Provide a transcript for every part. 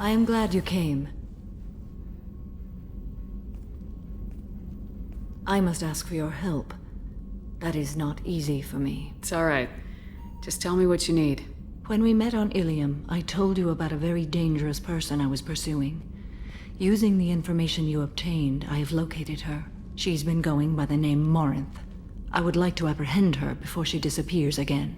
I am glad you came. I must ask for your help. That is not easy for me. It's alright. Just tell me what you need. When we met on Ilium, I told you about a very dangerous person I was pursuing. Using the information you obtained, I have located her. She's been going by the name Morinth. I would like to apprehend her before she disappears again.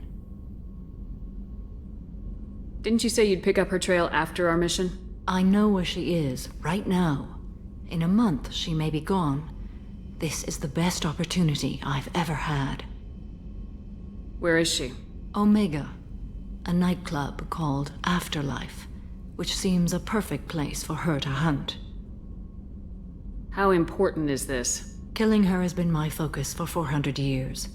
Didn't you say you'd pick up her trail after our mission? I know where she is, right now. In a month, she may be gone. This is the best opportunity I've ever had. Where is she? Omega, a nightclub called Afterlife, which seems a perfect place for her to hunt. How important is this? Killing her has been my focus for 400 years.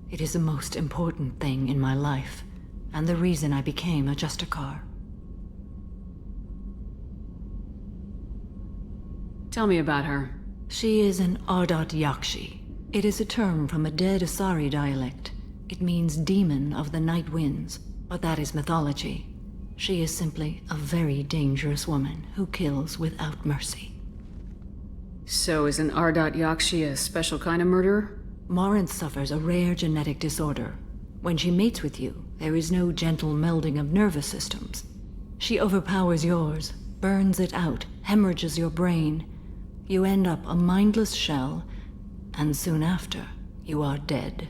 It is the most important thing in my life, and the reason I became a Justicar. Tell me about her. She is an Ardat Yakshi. It is a term from a dead Asari dialect. It means demon of the night winds, but that is mythology. She is simply a very dangerous woman who kills without mercy. So is an Ardat Yakshi a special kind of murderer? Morinth suffers a rare genetic disorder. When she mates with you, there is no gentle melding of nervous systems. She overpowers yours, burns it out, hemorrhages your brain. You end up a mindless shell, and soon after, you are dead.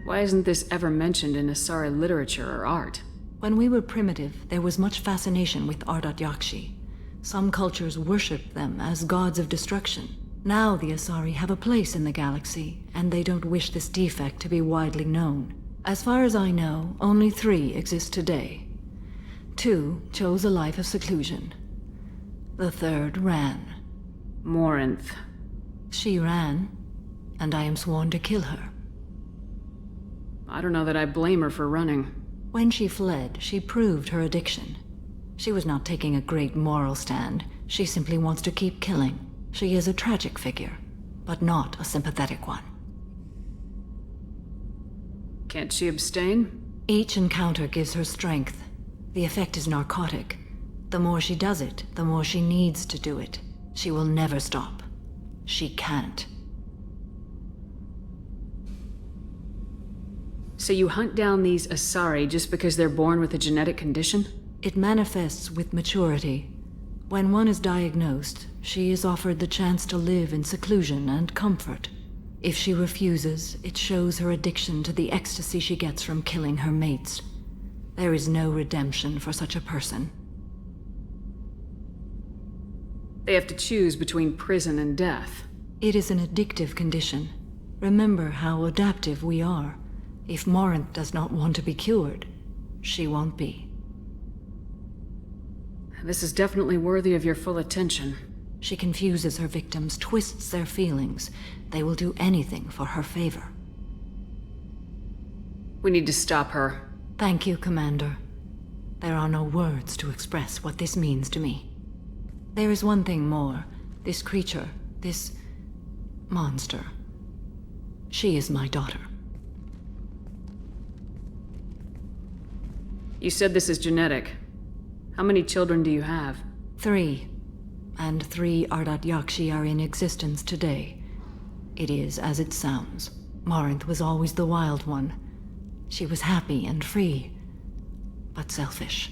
Why isn't this ever mentioned in Asari literature or art? When we were primitive, there was much fascination with Ardat Yakshi. Some cultures worshipped them as gods of destruction. Now the Asari have a place in the galaxy, and they don't wish this defect to be widely known. As far as I know, only 3 exist today. 2 chose a life of seclusion. The 3rd ran. Morinth. She ran, and I am sworn to kill her. I don't know that I blame her for running. When she fled, she proved her addiction. She was not taking a great moral stand. She simply wants to keep killing. She is a tragic figure, but not a sympathetic one. Can't she abstain? Each encounter gives her strength. The effect is narcotic. The more she does it, the more she needs to do it. She will never stop. She can't. So you hunt down these Asari just because they're born with a genetic condition? It manifests with maturity. When one is diagnosed, she is offered the chance to live in seclusion and comfort. If she refuses, it shows her addiction to the ecstasy she gets from killing her mates. There is no redemption for such a person. They have to choose between prison and death. It is an addictive condition. Remember how adaptive we are. If Morinth does not want to be cured, she won't be. This is definitely worthy of your full attention. She confuses her victims, twists their feelings. They will do anything for her favor. We need to stop her. Thank you, Commander. There are no words to express what this means to me. There is one thing more. This creature, this monster. She is my daughter. You said this is genetic. How many children do you have? 3. And 3 Ardat Yakshi are in existence today. It is as it sounds. Morinth was always the wild one. She was happy and free, but selfish.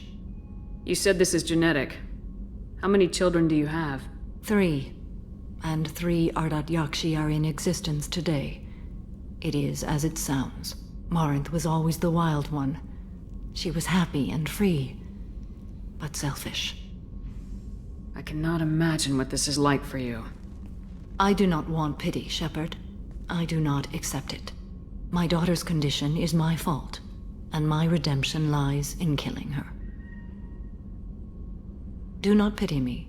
You said this is genetic. How many children do you have? 3. And 3 Ardat Yakshi are in existence today. It is as it sounds. Morinth was always the wild one. She was happy and free, but selfish. I cannot imagine what this is like for you. I do not want pity, Shepard. I do not accept it. My daughter's condition is my fault, and my redemption lies in killing her. Do not pity me.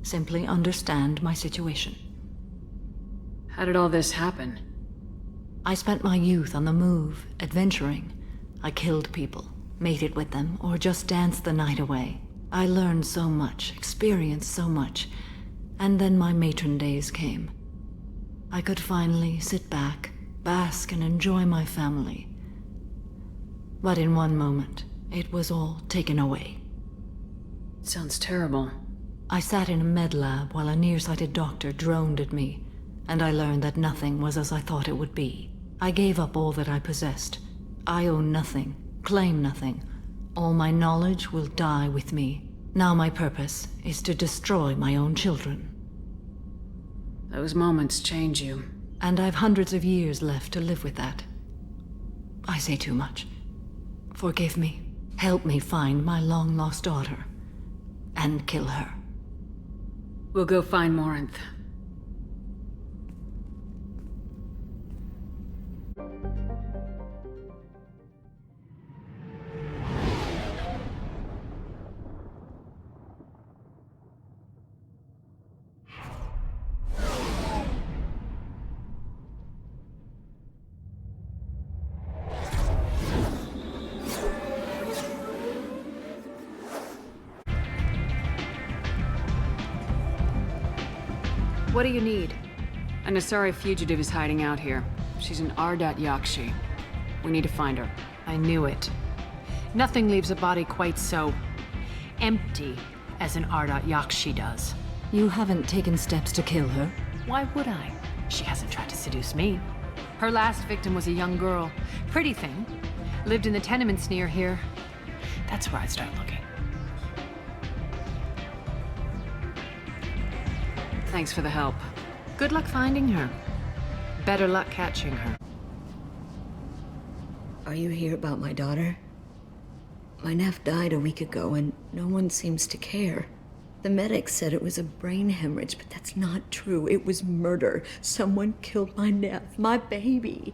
Simply understand my situation. How did all this happen? I spent my youth on the move, adventuring. I killed people, mated with them, or just danced the night away. I learned so much, experienced so much, and then my matron days came. I could finally sit back, bask and enjoy my family. But in one moment, it was all taken away. Sounds terrible. I sat in a med lab while a nearsighted doctor droned at me, and I learned that nothing was as I thought it would be. I gave up all that I possessed. I own nothing, claim nothing. All my knowledge will die with me. Now my purpose is to destroy my own children. Those moments change you. And I've hundreds of years left to live with that. I say too much. Forgive me. Help me find my long-lost daughter. And kill her. We'll go find Morinth. What do you need? An Asari fugitive is hiding out here. She's an Yakshi. We need to find her. I knew it. Nothing leaves a body quite so empty as an Yakshi does. You haven't taken steps to kill her? Why would I? She hasn't tried to seduce me. Her last victim was a young girl. Pretty thing. Lived in the tenements near here. That's where I'd start looking. Thanks for the help. Good luck finding her. Better luck catching her. Are you here about my daughter? My nephew died a week ago and no one seems to care. The medics said it was a brain hemorrhage, but that's not true. It was murder. Someone killed my nephew, my baby.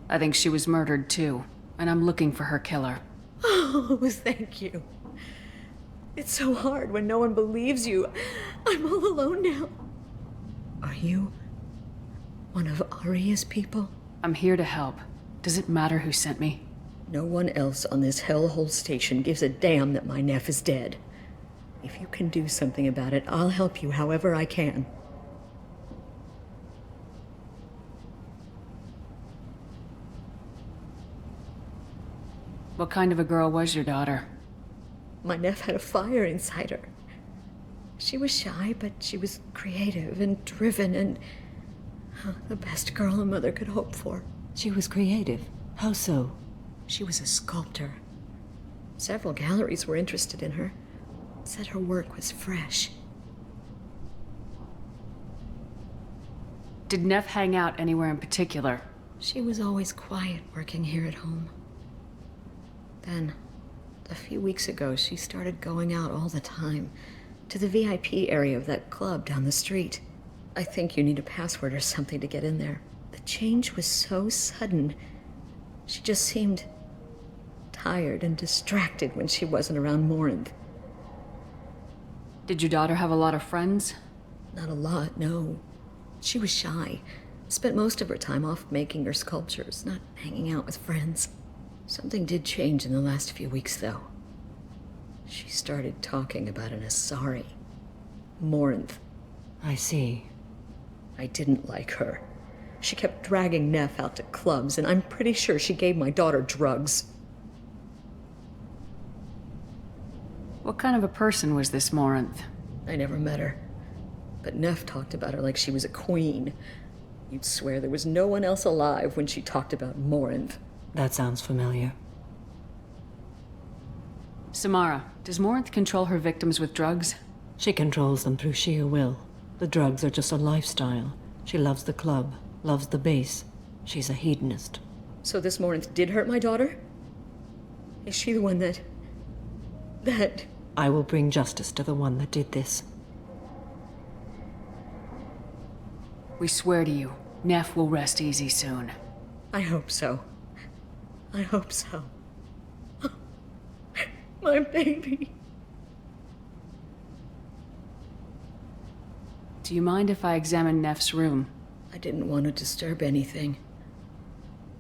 I think she was murdered too, and I'm looking for her killer. Oh, thank you. It's so hard when no one believes you. I'm all alone now. Are you one of Aria's people? I'm here to help. Does it matter who sent me? No one else on this hellhole station gives a damn that my nephew is dead. If you can do something about it, I'll help you however I can. What kind of a girl was your daughter? My nephew had a fire inside her. She was shy, but she was creative and driven and the best girl a mother could hope for. She was creative. How so? She was a sculptor. Several galleries were interested in her. Said her work was fresh. Did Neff hang out anywhere in particular? She was always quiet working here at home. Then, a few weeks ago, she started going out all the time to the VIP area of that club down the street. I think you need a password or something to get in there. The change was so sudden. She just seemed tired and distracted when she wasn't around Morinth. Did your daughter have a lot of friends? Not a lot, no. She was shy. Spent most of her time off making her sculptures, not hanging out with friends. Something did change in the last few weeks, though. She started talking about an Asari. Morinth. I see. I didn't like her. She kept dragging Neff out to clubs, and I'm pretty sure she gave my daughter drugs. What kind of a person was this Morinth? I never met her. But Neff talked about her like she was a queen. You'd swear there was no one else alive when she talked about Morinth. That sounds familiar. Samara, does Morinth control her victims with drugs? She controls them through sheer will. The drugs are just a lifestyle. She loves the club, loves the base. She's a hedonist. So this Morinth did hurt my daughter? Is she the one that... I will bring justice to the one that did this. We swear to you, Neff will rest easy soon. I hope so. I hope so. My baby. Do you mind if I examine Neff's room? I didn't want to disturb anything.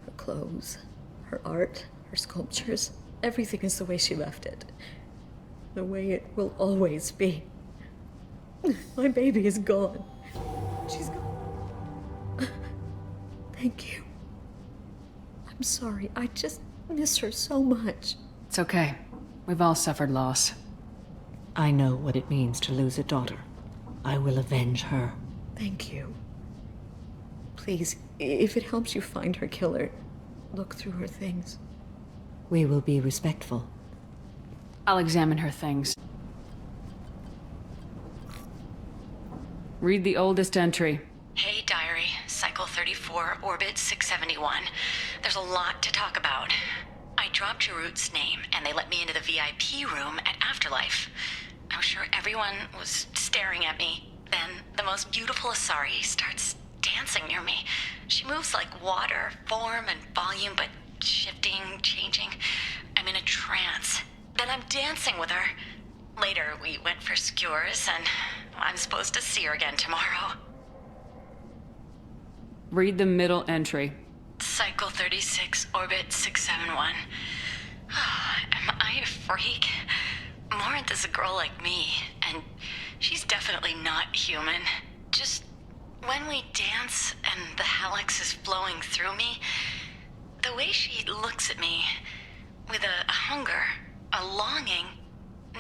Her clothes, her art, her sculptures, everything is the way she left it. The way it will always be. My baby is gone. She's gone. Thank you. I'm I'm sorry. I just miss her so much. It's okay. We've all suffered loss. I know what it means to lose a daughter. I will avenge her. Thank you. Please, if it helps you find her killer, look through her things. We will be respectful. I'll examine her things. Read the oldest entry. Hey, diary. Cycle 34, orbit 671. There's a lot to talk about. I dropped Jarut's name, and they let me into the VIP room at Afterlife. I'm sure everyone was staring at me. Then the most beautiful Asari starts dancing near me. She moves like water, form and volume, but shifting, changing. I'm in a trance. Then I'm dancing with her. Later, we went for skewers, and I'm supposed to see her again tomorrow. Read the middle entry. Cycle 36, orbit 671. Am I a freak? Morinth is a girl like me, and she's definitely not human. Just when we dance and the helix is flowing through me, the way she looks at me, with a hunger, a longing,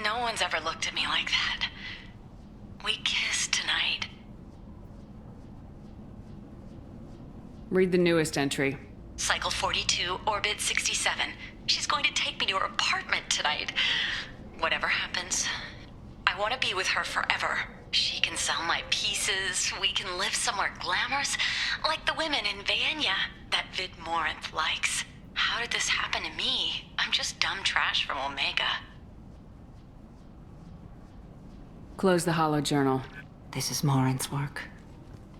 no one's ever looked at me like that. We kissed tonight. Read the newest entry. Cycle 42, orbit 67. She's going to take me to her apartment tonight. Whatever happens, I want to be with her forever. She can sell my pieces, we can live somewhere glamorous, like the women in Vanya that Vid Morinth likes. How did this happen to me? I'm just dumb trash from Omega. Close the hollow journal. This is Morinth's work.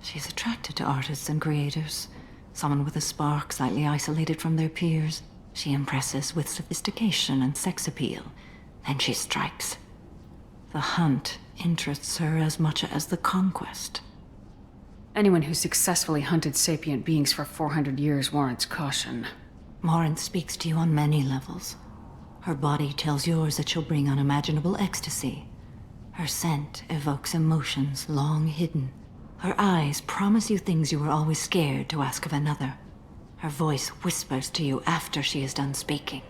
She's attracted to artists and creators. Someone with a spark, slightly isolated from their peers. She impresses with sophistication and sex appeal. Then she strikes. The hunt interests her as much as the conquest. Anyone who successfully hunted sapient beings for 400 years warrants caution. Morinth speaks to you on many levels. Her body tells yours that she'll bring unimaginable ecstasy. Her scent evokes emotions long hidden. Her eyes promise you things you were always scared to ask of another. Her voice whispers to you after she is done speaking.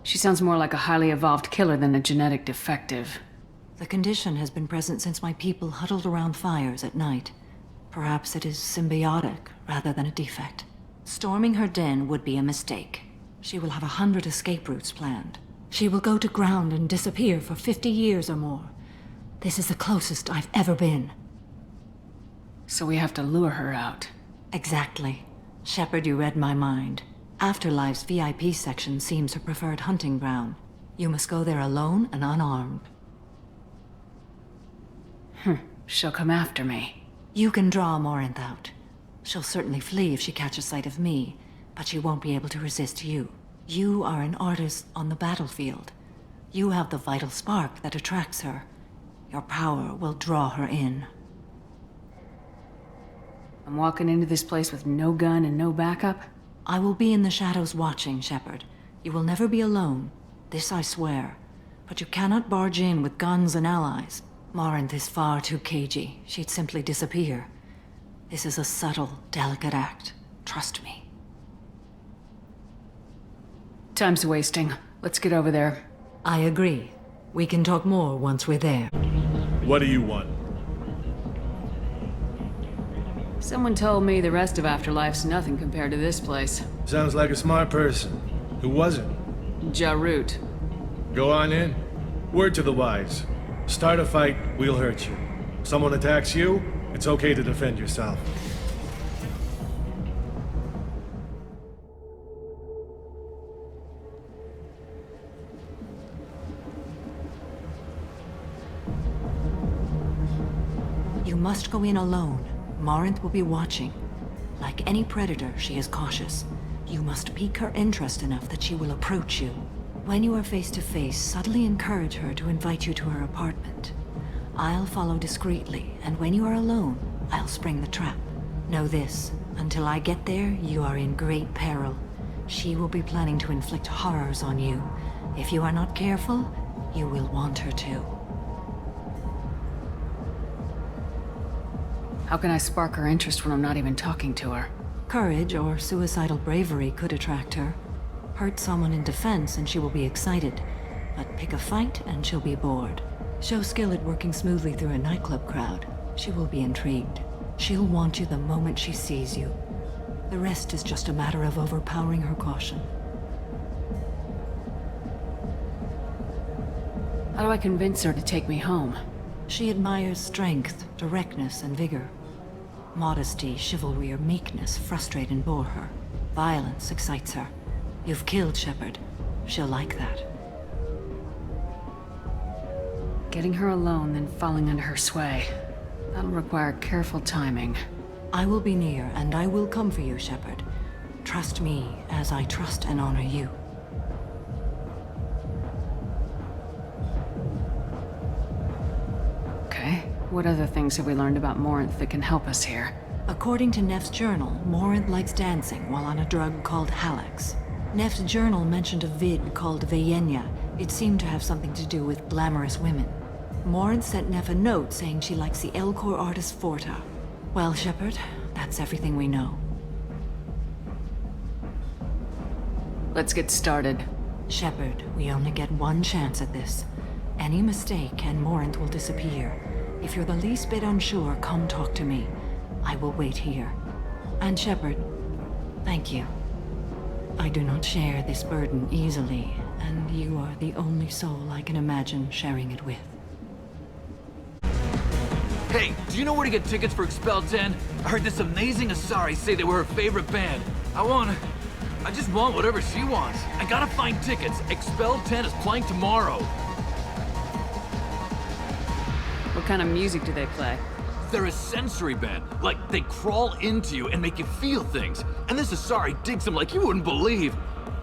She sounds more like a highly evolved killer than a genetic defective. The condition has been present since my people huddled around fires at night. Perhaps it is symbiotic rather than a defect. Storming her den would be a mistake. She will have 100 escape routes planned. She will go to ground and disappear for 50 years or more. This is the closest I've ever been. So we have to lure her out. Exactly. Shepard, you read my mind. Afterlife's VIP section seems her preferred hunting ground. You must go there alone and unarmed. She'll come after me. You can draw Morinth out. She'll certainly flee if she catches sight of me, but she won't be able to resist you. You are an artist on the battlefield. You have the vital spark that attracts her. Your power will draw her in. I'm walking into this place with no gun and no backup? I will be in the shadows watching, Shepard. You will never be alone. This I swear. But you cannot barge in with guns and allies. Morinth is far too cagey. She'd simply disappear. This is a subtle, delicate act. Trust me. Time's wasting. Let's get over there. I agree. We can talk more once we're there. What do you want? Someone told me the rest of Afterlife's nothing compared to this place. Sounds like a smart person. Who was it? Jarut. Go on in. Word to the wise. Start a fight, we'll hurt you. Someone attacks you, it's okay to defend yourself. You must go in alone. Morinth will be watching. Like any predator, she is cautious. You must pique her interest enough that she will approach you. When you are face to face, subtly encourage her to invite you to her apartment. I'll follow discreetly, and when you are alone, I'll spring the trap. Know this, until I get there, you are in great peril. She will be planning to inflict horrors on you. If you are not careful, you will want her to. How can I spark her interest when I'm not even talking to her? Courage or suicidal bravery could attract her. Hurt someone in defense and she will be excited. But pick a fight and she'll be bored. Show skill at working smoothly through a nightclub crowd. She will be intrigued. She'll want you the moment she sees you. The rest is just a matter of overpowering her caution. How do I convince her to take me home? She admires strength, directness, and vigor. Modesty, chivalry, or meekness frustrate and bore her. Violence excites her. You've killed Shepard. She'll like that. Getting her alone, then falling under her sway. That'll require careful timing. I will be near, and I will come for you, Shepard. Trust me, as I trust and honor you. Okay. What other things have we learned about Morinth that can help us here? According to Neff's journal, Morinth likes dancing while on a drug called Halax. Neff's journal mentioned a vid called Veyenya. It seemed to have something to do with glamorous women. Morinth sent Neff a note saying she likes the Elcor artist Forta. Well, Shepard, that's everything we know. Let's get started. Shepard, we only get one chance at this. Any mistake and Morinth will disappear. If you're the least bit unsure, come talk to me. I will wait here. And Shepard, thank you. I do not share this burden easily, and you are the only soul I can imagine sharing it with. Hey, do you know where to get tickets for Expel 10? I heard this amazing Asari say they were her favorite band. I just want whatever she wants. I gotta find tickets. Expel 10 is playing tomorrow. What kind of music do they play? They're a sensory band. Like, they crawl into you and make you feel things. And this Asari digs them like you wouldn't believe.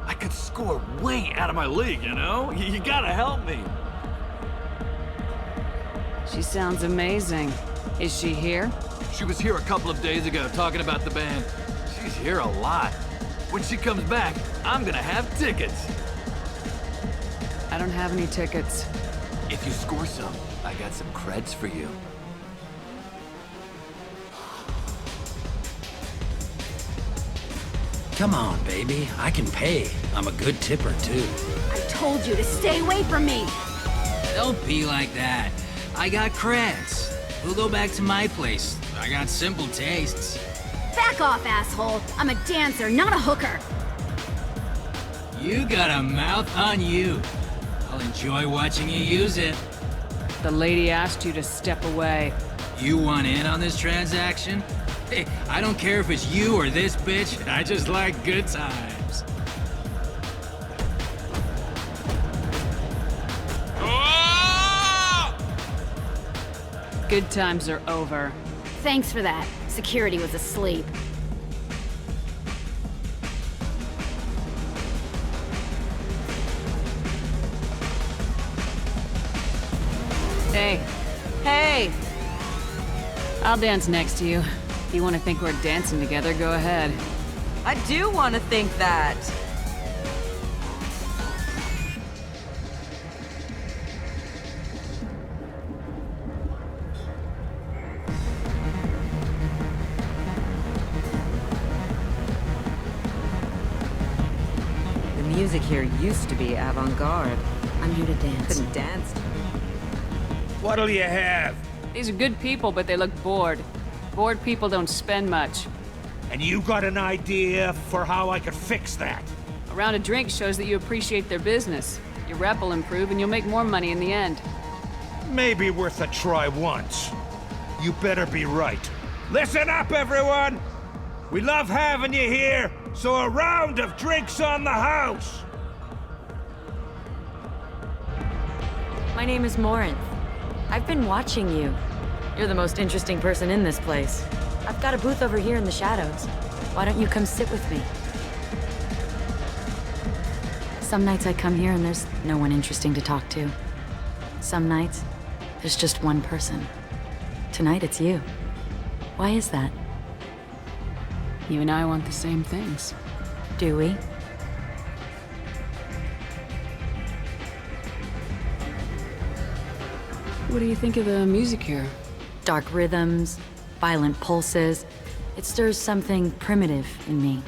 I could score way out of my league, you know? You gotta help me. She sounds amazing. Is she here? She was here a couple of days ago talking about the band. She's here a lot. When she comes back, I'm gonna have tickets. I don't have any tickets. If you score some, I got some creds for you. Come on, baby. I can pay. I'm a good tipper, too. I told you to stay away from me! Don't be like that. I got creds. We'll go back to my place. I got simple tastes. Back off, asshole! I'm a dancer, not a hooker! You got a mouth on you. I'll enjoy watching you use it. The lady asked you to step away. You want in on this transaction? Hey, I don't care if it's you or this bitch. I just like good times. Good times are over. Thanks for that. Security was asleep. Hey. Hey! I'll dance next to you. If you want to think we're dancing together, go ahead. I do want to think that. The music here used to be avant-garde. I'm here to dance. Couldn't dance. What'll you have? These are good people, but they look bored. Bored people don't spend much. And you got an idea for how I could fix that? A round of drinks shows that you appreciate their business. Your rep will improve and you'll make more money in the end. Maybe worth a try once. You better be right. Listen up, everyone! We love having you here, so a round of drinks on the house! My name is Morinth. I've been watching you. You're the most interesting person in this place. I've got a booth over here in the shadows. Why don't you come sit with me? Some nights I come here and there's no one interesting to talk to. Some nights, there's just one person. Tonight it's you. Why is that? You and I want the same things. Do we? What do you think of the music here? Dark rhythms, violent pulses. It stirs something primitive in me.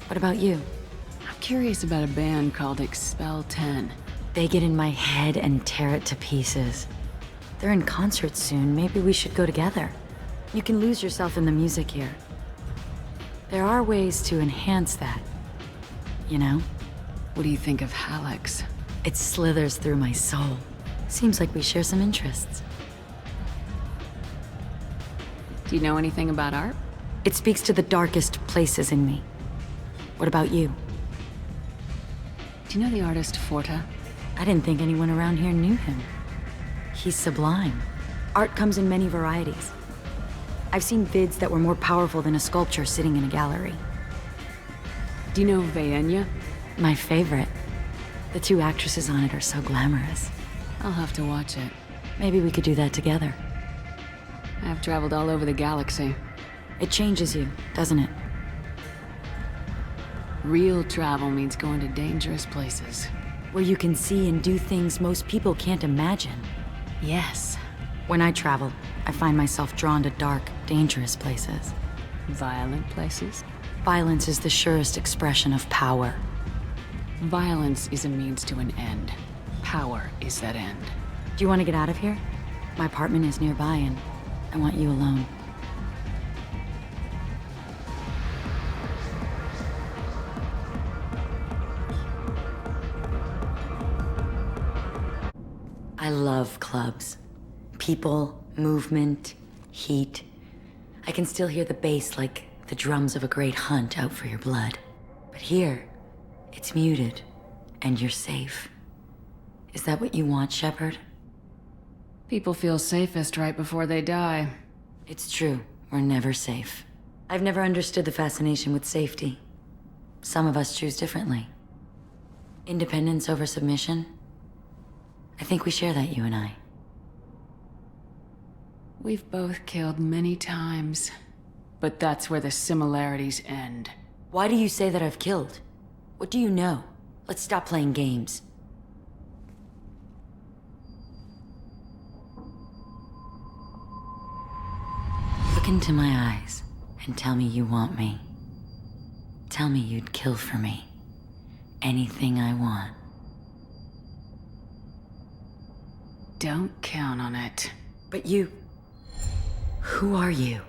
What about you? I'm curious about a band called Expel 10. They get in my head and tear it to pieces. They're in concert soon. Maybe we should go together. You can lose yourself in the music here. There are ways to enhance that, you know? What do you think of Hallex? It slithers through my soul. Seems like we share some interests. Do you know anything about art? It speaks to the darkest places in me. What about you? Do you know the artist Forta? I didn't think anyone around here knew him. He's sublime. Art comes in many varieties. I've seen vids that were more powerful than a sculpture sitting in a gallery. Do you know Vaenya? My favorite. The two actresses on it are so glamorous. I'll have to watch it. Maybe we could do that together. I've traveled all over the galaxy. It changes you, doesn't it? Real travel means going to dangerous places. Where you can see and do things most people can't imagine. Yes. When I travel, I find myself drawn to dark, dangerous places. Violent places? Violence is the surest expression of power. Violence is a means to an end. Power is that end. Do you want to get out of here? My apartment is nearby and I want you alone. I love clubs. People, movement, heat. I can still hear the bass like the drums of a great hunt out for your blood. But here, it's muted, and you're safe. Is that what you want, Shepard? People feel safest right before they die. It's true. We're never safe. I've never understood the fascination with safety. Some of us choose differently. Independence over submission? I think we share that, you and I. We've both killed many times, but that's where the similarities end. Why do you say that I've killed? What do you know? Let's stop playing games. Look into my eyes and tell me you want me. Tell me you'd kill for me. Anything I want. Don't count on it. But you... Who are you?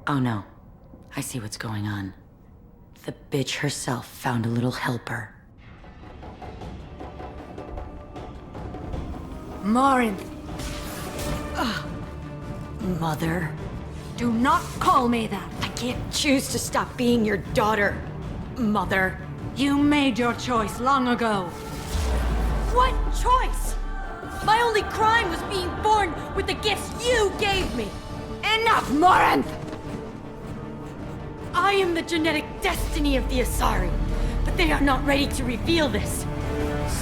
Oh no. I see what's going on. The bitch herself found a little helper. Morinth! Mother. Do not call me that! I can't choose to stop being your daughter. Mother. You made your choice long ago. What choice? My only crime was being born with the gifts you gave me! Enough, Morinth! I am the genetic destiny of the Asari, but they are not ready to reveal this.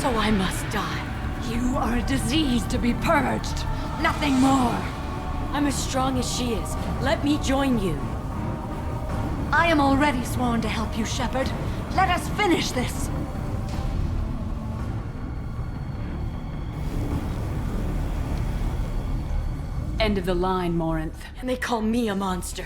So I must die. You are a disease to be purged. Nothing more. I'm as strong as she is. Let me join you. I am already sworn to help you, Shepard. Let us finish this. End of the line, Morinth. And they call me a monster.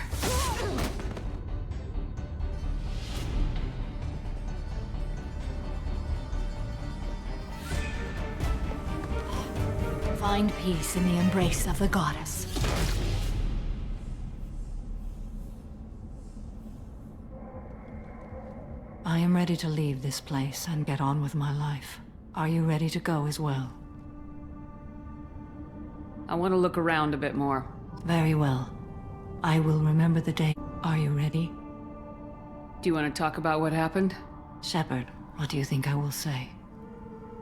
Find peace in the embrace of the goddess. I am ready to leave this place and get on with my life. Are you ready to go as well? I want to look around a bit more. Very well. I will remember the day. Are you ready? Do you want to talk about what happened? Shepard, what do you think I will say?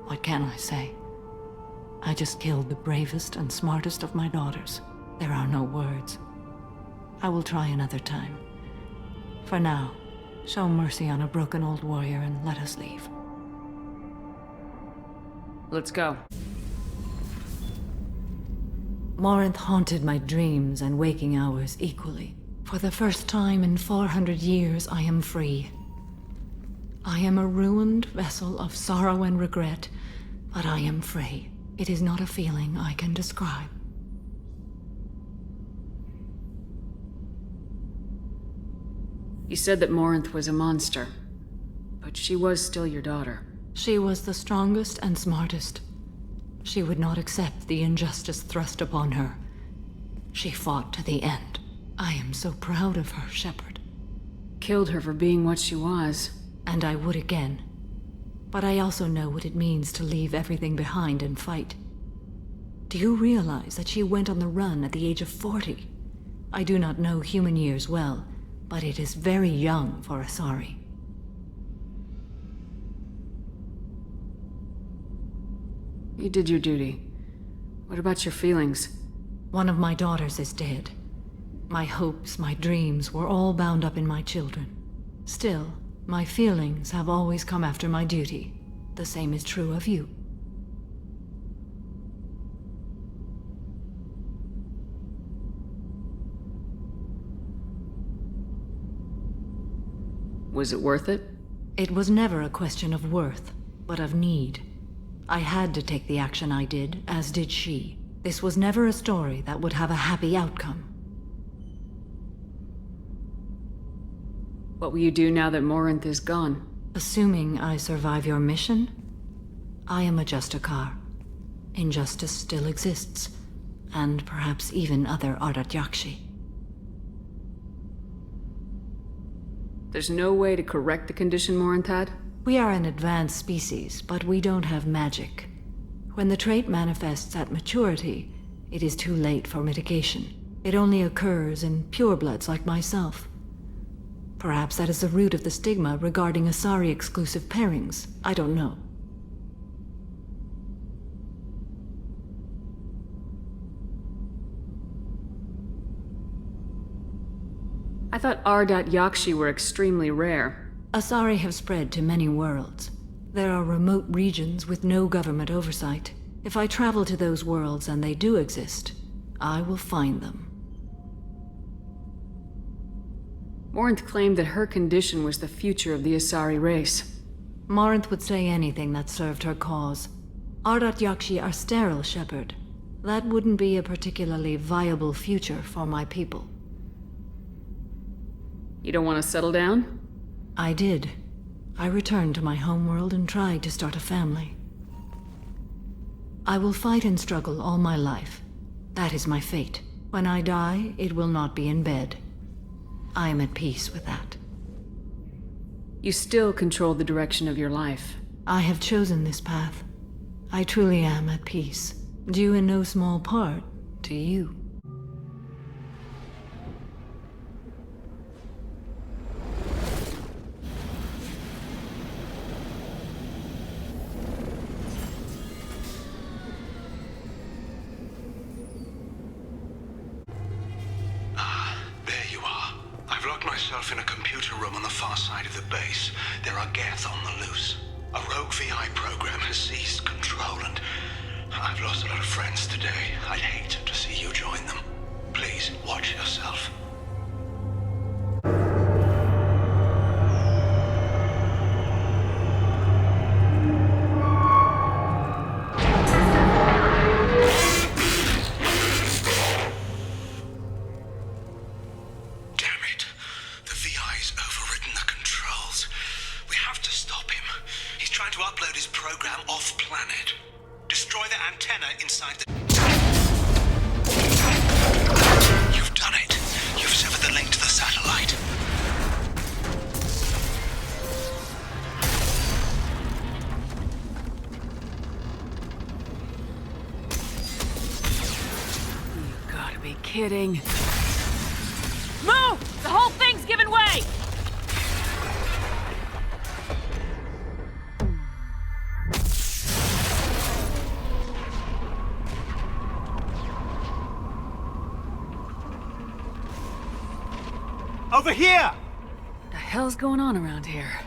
What can I say? I just killed the bravest and smartest of my daughters. There are no words. I will try another time. For now, show mercy on a broken old warrior and let us leave. Let's go. Morinth haunted my dreams and waking hours equally. For the first time in 400 years, I am free. I am a ruined vessel of sorrow and regret, but I am free. It is not a feeling I can describe. You said that Morinth was a monster, but she was still your daughter. She was the strongest and smartest. She would not accept the injustice thrust upon her. She fought to the end. I am so proud of her, Shepard. Killed her for being what she was. And I would again. But I also know what it means to leave everything behind and fight. Do you realize that she went on the run at the age of 40? I do not know human years well, but it is very young for Asari. You did your duty. What about your feelings? One of my daughters is dead. My hopes, my dreams were all bound up in my children. Still, my feelings have always come after my duty. The same is true of you. Was it worth it? It was never a question of worth, but of need. I had to take the action I did, as did she. This was never a story that would have a happy outcome. What will you do now that Morinth is gone? Assuming I survive your mission, I am a Justicar. Injustice still exists, and perhaps even other Ardat-Yakshi. There's no way to correct the condition Morinth had? We are an advanced species, but we don't have magic. When the trait manifests at maturity, it is too late for mitigation. It only occurs in purebloods like myself. Perhaps that is the root of the stigma regarding Asari-exclusive pairings. I don't know. I thought Ardat-Yakshi were extremely rare. Asari have spread to many worlds. There are remote regions with no government oversight. If I travel to those worlds and they do exist, I will find them. Morinth claimed that her condition was the future of the Asari race. Morinth would say anything that served her cause. Ardat-Yakshi are sterile, Shepard. That wouldn't be a particularly viable future for my people. You don't want to settle down? I did. I returned to my homeworld and tried to start a family. I will fight and struggle all my life. That is my fate. When I die, it will not be in bed. I am at peace with that. You still control the direction of your life. I have chosen this path. I truly am at peace, due in no small part to you. In a computer room on the far side of the base. There are Geth on the loose. A rogue VI program has seized control, and I've lost a lot of friends today. I'd hate to see you join them. Please, watch yourself. Kidding. Move! The whole thing's giving way! Over here! What the hell's going on around here?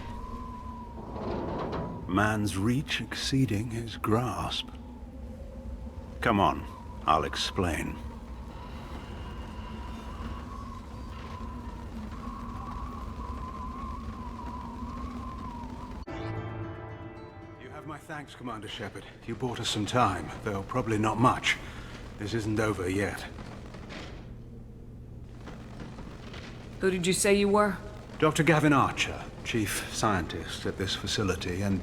Man's reach exceeding his grasp. Come on, I'll explain. My thanks, Commander Shepard. You bought us some time, though probably not much. This isn't over yet. Who did you say you were? Dr. Gavin Archer, chief scientist at this facility, and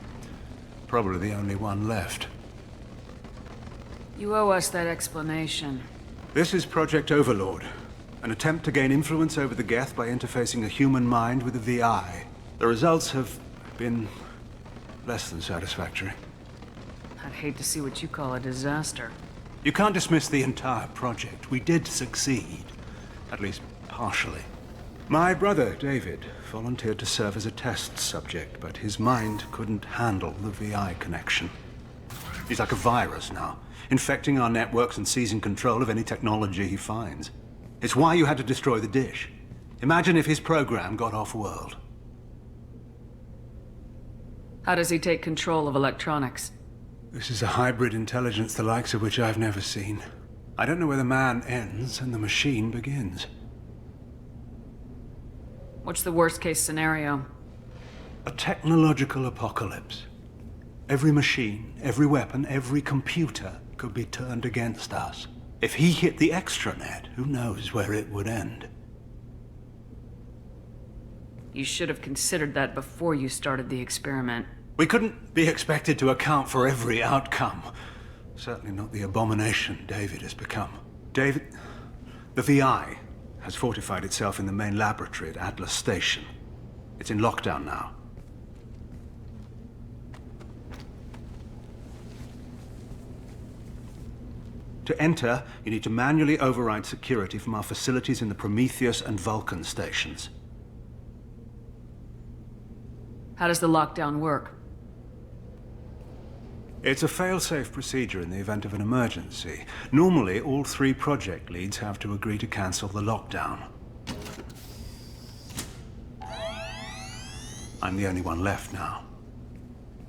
probably the only one left. You owe us that explanation. This is Project Overlord, an attempt to gain influence over the Geth by interfacing a human mind with a VI. The results have been less than satisfactory. I'd hate to see what you call a disaster. You can't dismiss the entire project. We did succeed, at least partially. My brother, David, volunteered to serve as a test subject, but his mind couldn't handle the VI connection. He's like a virus now, infecting our networks and seizing control of any technology he finds. It's why you had to destroy the dish. Imagine if his program got off-world. How does he take control of electronics? This is a hybrid intelligence the likes of which I've never seen. I don't know where the man ends and the machine begins. What's the worst-case scenario? A technological apocalypse. Every machine, every weapon, every computer could be turned against us. If he hit the extranet, who knows where it would end? You should have considered that before you started the experiment. We couldn't be expected to account for every outcome. Certainly not the abomination David has become. David... The VI has fortified itself in the main laboratory at Atlas Station. It's in lockdown now. To enter, you need to manually override security from our facilities in the Prometheus and Vulcan stations. How does the lockdown work? It's a fail-safe procedure in the event of an emergency. Normally, all 3 project leads have to agree to cancel the lockdown. I'm the only one left now.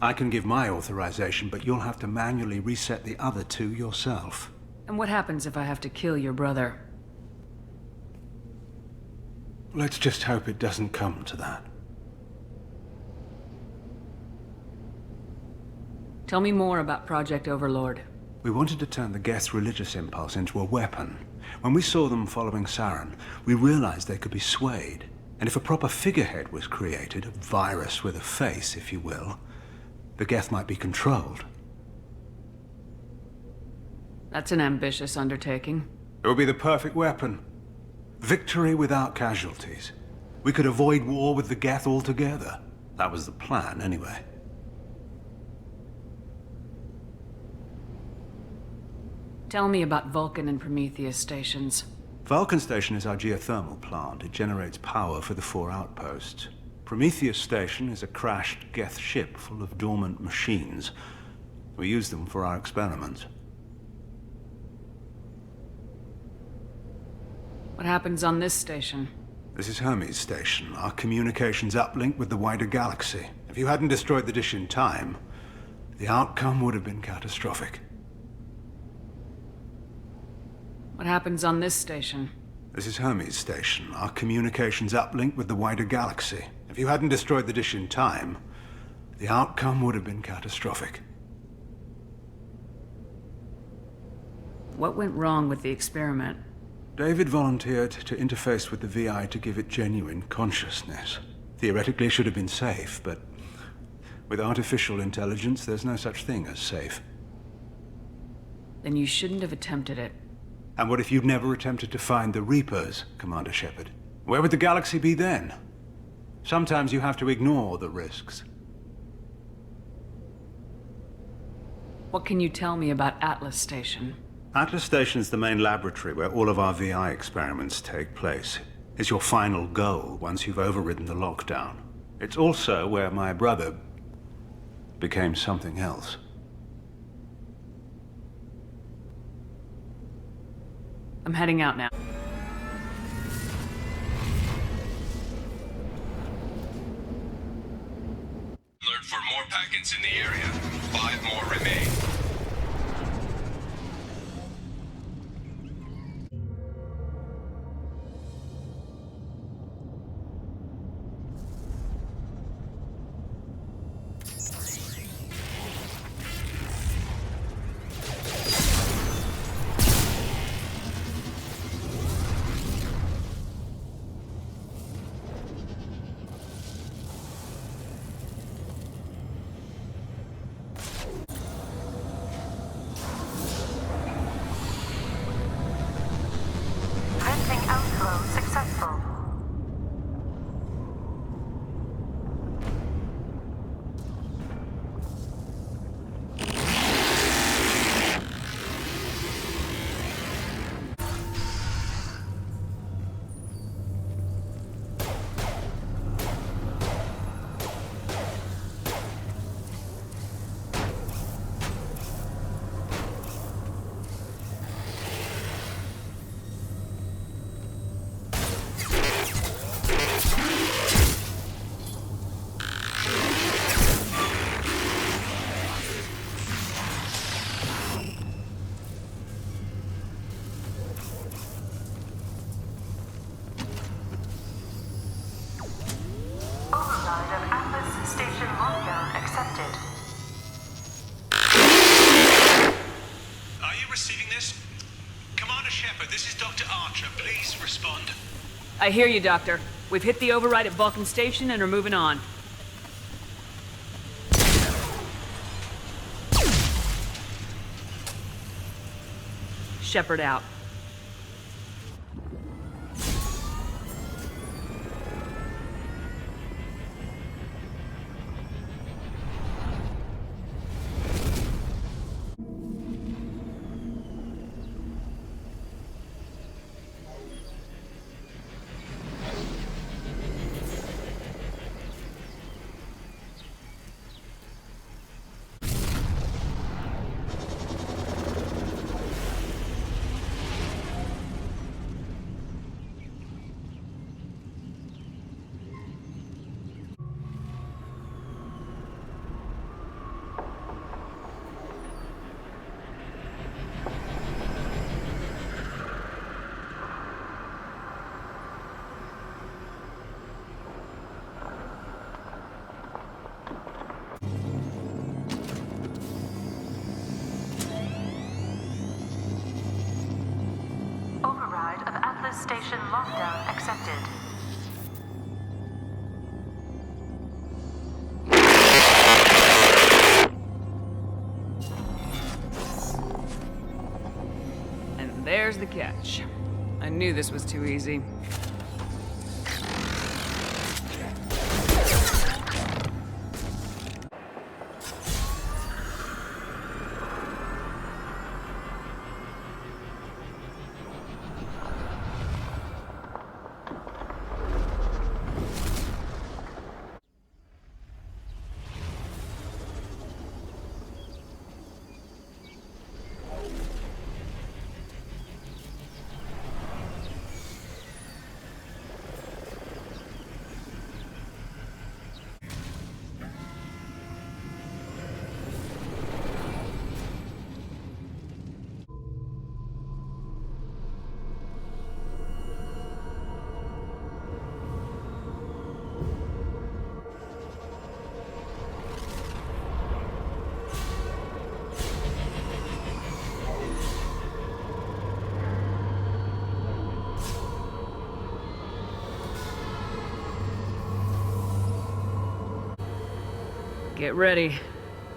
I can give my authorization, but you'll have to manually reset the other 2 yourself. And what happens if I have to kill your brother? Let's just hope it doesn't come to that. Tell me more about Project Overlord. We wanted to turn the Geth's religious impulse into a weapon. When we saw them following Saren, we realized they could be swayed. And if a proper figurehead was created, a virus with a face, if you will, the Geth might be controlled. That's an ambitious undertaking. It would be the perfect weapon. Victory without casualties. We could avoid war with the Geth altogether. That was the plan, anyway. Tell me about Vulcan and Prometheus stations. Vulcan Station is our geothermal plant. It generates power for the 4 outposts. Prometheus Station is a crashed Geth ship full of dormant machines. We use them for our experiments. What happens on this station? This is Hermes Station, our communications uplink with the wider galaxy. If you hadn't destroyed the dish in time, the outcome would have been catastrophic. What happens on this station? This is Hermes Station, our communications uplink with the wider galaxy. If you hadn't destroyed the dish in time, the outcome would have been catastrophic. What went wrong with the experiment? David volunteered to interface with the VI to give it genuine consciousness. Theoretically, it should have been safe, but with artificial intelligence, there's no such thing as safe. Then you shouldn't have attempted it. And what if you'd never attempted to find the Reapers, Commander Shepard? Where would the galaxy be then? Sometimes you have to ignore the risks. What can you tell me about Atlas Station? Atlas Station is the main laboratory where all of our VI experiments take place. It's your final goal once you've overridden the lockdown. It's also where my brother became something else. I'm heading out now. Alert for more packets in the area. 5 more remain. receiving this? Commander Shepard, this is Dr. Archer. Please respond. I hear you, Doctor. We've hit the override at Vulcan Station and are moving on. Shepard out. Station lockdown accepted. And there's the catch. I knew this was too easy. Get ready.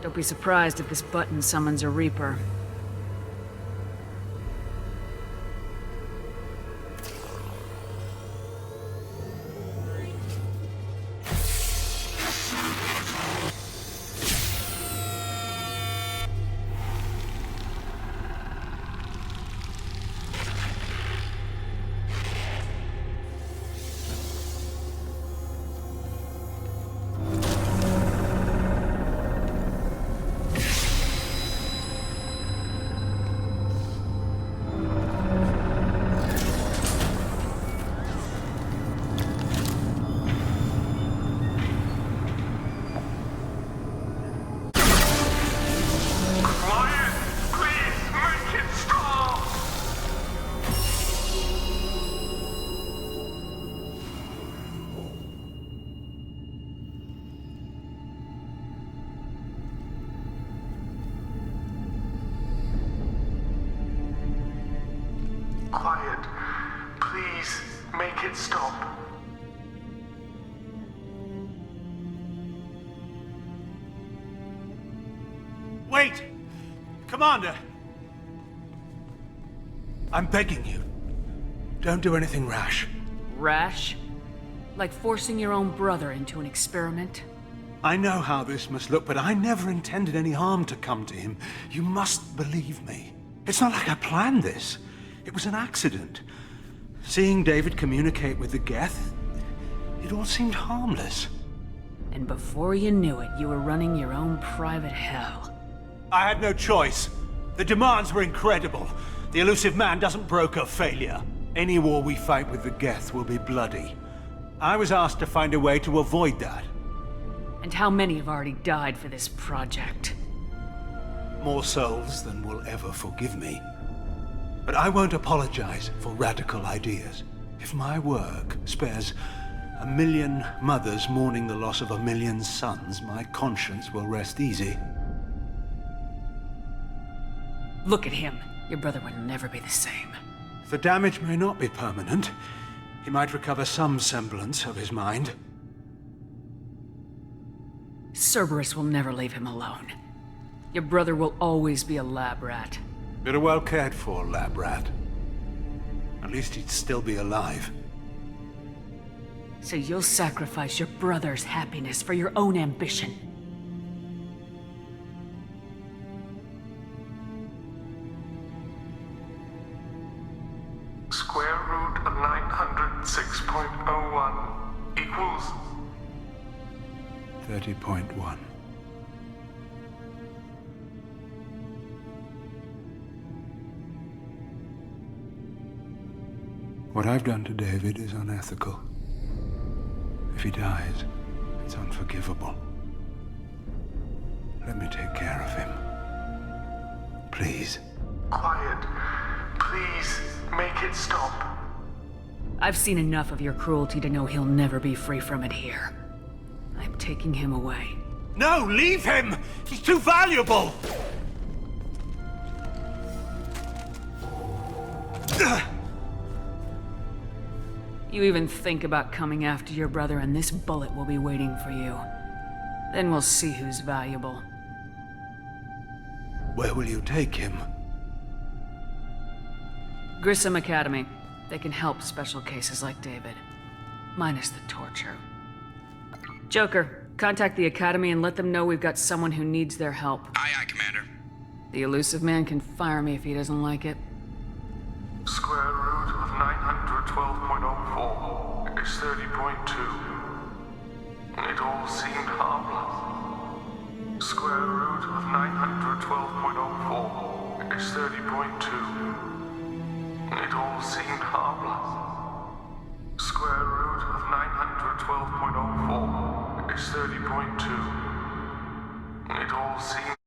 Don't be surprised if this button summons a Reaper. Quiet. Please, make it stop. Wait! Commander! I'm begging you. Don't do anything rash. Rash? Like forcing your own brother into an experiment? I know how this must look, but I never intended any harm to come to him. You must believe me. It's not like I planned this. It was an accident. Seeing David communicate with the Geth, it all seemed harmless. And before you knew it, you were running your own private hell. I had no choice. The demands were incredible. The elusive man doesn't broker failure. Any war we fight with the Geth will be bloody. I was asked to find a way to avoid that. And how many have already died for this project? More souls than will ever forgive me. But I won't apologize for radical ideas. If my work spares 1 million mothers mourning the loss of 1 million sons, my conscience will rest easy. Look at him. your brother would never be the same. The damage may not be permanent. He might recover some semblance of his mind. Cerberus will never leave him alone. Your brother will always be a lab rat. You're a well-cared-for lab rat. At least he'd still be alive. So you'll sacrifice your brother's happiness for your own ambition. Square root of 906.01 equals 30.1. What I've done to David is unethical. If he dies, it's unforgivable. Let me take care of him. Please. quiet. Please, make it stop. I've seen enough of your cruelty to know he'll never be free from it here. I'm taking him away. No, leave him! He's too valuable! You even think about coming after your brother and this bullet will be waiting for you. Then we'll see who's valuable. Where will you take him? Grissom Academy. They can help special cases like David. Minus the torture. Joker, contact the Academy and let them know we've got someone who needs their help. Aye, aye, Commander. The elusive man can fire me if he doesn't like it. Square root of 912.04 is 30.2. It all seemed harmless. Square root of 912.04 is 30.2. It all seemed harmless. Square root of 912.04 is 30.2. It all seemed